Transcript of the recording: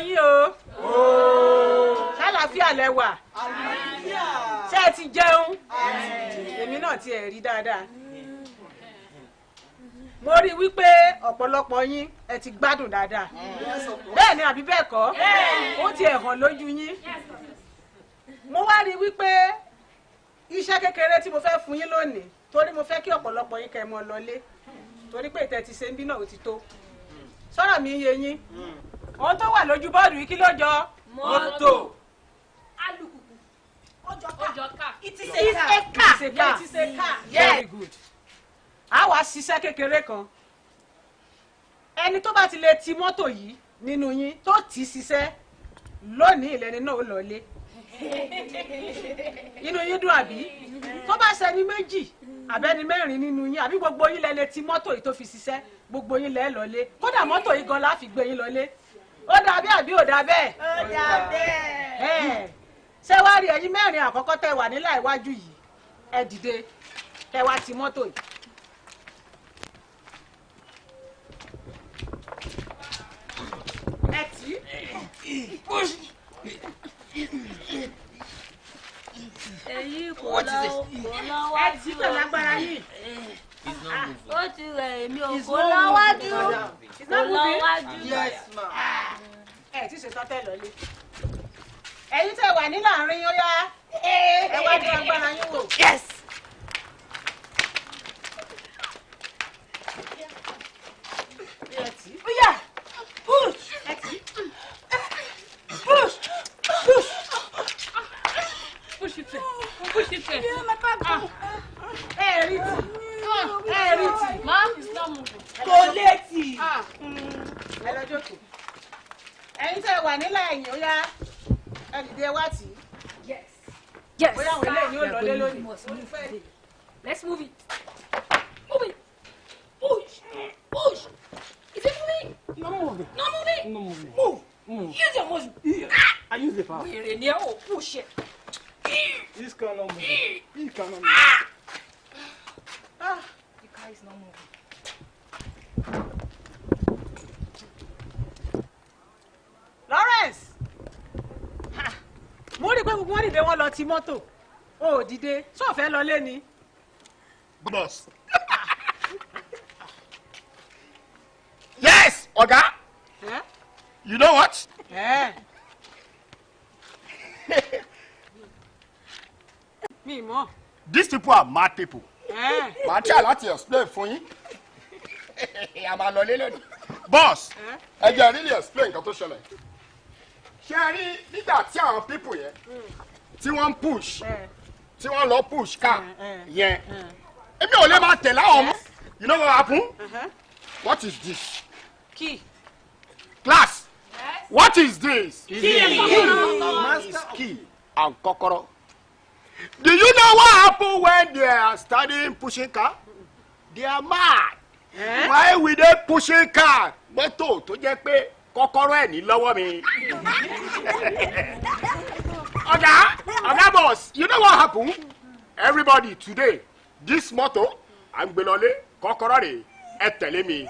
yín o. Ṣàlàáfíà lẹ wà. Ṣé ẹ ti jẹun? Èmi náà ti ẹ̀ rí dáadáa. Mo rí wípé ọ̀pọ̀lọpọ̀ yín ẹ ti gbádùn dáadáa. Bẹ́ẹ̀ ni àbí bẹ́ẹ̀ kọ́? Ó ti ẹ̀ hàn lójú yín. Mo wá rí wípé iṣẹ́ kékeré tí mo fẹ́ fún yín lónìí torí mo fẹ́ kí ọ̀pọ̀lọpọ̀ yín kẹ́ mọ lọlé torí pé ìtẹ́ ti ṣe ń bí náà ó ti tó. Sọ̀rọ̀ mi yé yín. Ohun tó wà lójú bọ́ọ̀lù yìí kí ló jọ? Mọ́tò. Alùpùpù. Ọjọ́ ká. It is a car. Very good. A wá ṣiṣẹ́ kékeré kan. Ẹni tó bá ti lè ti mọ́tò yìí nínú yín tó tì í ṣiṣẹ́ lónìí ìlẹ́ni náà ó lọlé. Inú yín dùn àbí? Tó bá ṣẹni méjì àbẹ́ni mẹ́rin nínú yín àbí gbogbo yín lẹ lè ti mọ́tò yìí tó fi ṣiṣẹ́ gbogbo yín lẹ lọlé. Kódà mọ́tò yìí gan la fi gbé yín lọlé. Ó dà bí àbí ò dà bẹ́ẹ̀? Ó dà bẹ́ẹ̀. Ṣé wá rí ẹ̀yin mẹ́rin àkọ́kọ́ tẹ́ wà nílà iwájú yìí? Ẹ dìde kẹ́ wá ti mọ́tò yìí. Ẹ tì í. Èyí kò lọ́wọ́ Ẹ tì í pẹ̀lú agbára yìí. ó ti rẹ̀ èmi ò kò lọ́wọ́jú kò lọ́wọ́jú. Ẹ ti ṣe sọ́tẹ̀ lọ́lé. Ẹ̀yin tẹ́ wà ní láàrin ó yá. Ẹ wá dé agbára yín wò. Yes. Ẹ tì í. Ó yá. Push. Ẹ tì í. Push. Push. Push it. Push it. Ẹ rí tì. Ẹ rí tì. Mom, it's not moving. Kò lè tì. Ẹ lọ jókòó. Ẹ̀yin tẹ́ wà nílẹ̀ ẹ̀yìn ó yá. Ẹ dìde wá tì í. Yes. Bóyá àwọn eléyìí ó lọlé lónìí. Let's move it. Move it. Push. Push. Is it moving? Not moving. Not moving. Not moving. Move. Move. Use your muscle. I use the power. Wait, near. Oh, push it. This cannot move. This cannot move. The car is not moving. Lawrence. Mo rí pé gbogbo wọn dìde wọn lọ ti mọ́tò. O ò dìde. Ṣó fẹ́ lọlé ni? Boss. Yes, Oga. Eh? You know what? Mi mọ̀. These people are mad people. Màá try láti explain fún yín. A máa lọ lé lónìí. Boss, ẹ jẹ́ really explain nǹkan tó ṣẹlẹ̀. Ṣé ẹ rí nígbà tí àwọn people yẹn tí wọ́n ń push tí wọ́n lọ push car yẹn èmi ò lè máa tẹ̀lé àwọn ọmọ. You know what happen? What is this? Key. Class. What is this? Key. Is key and kokoro. Do you know what happen when they are studying pushing car? They are mad. Why we dey pushing car? Mọ́tò tó jẹ́ pé kọ́kọ́rọ́ ẹ̀ ní lọ́wọ́ mi. Oga boss, you know what happen? Everybody today, this motor, I'm gbé lọlé, kọ́kọ́rọ́ rẹ̀ ẹ tẹ̀lé mi.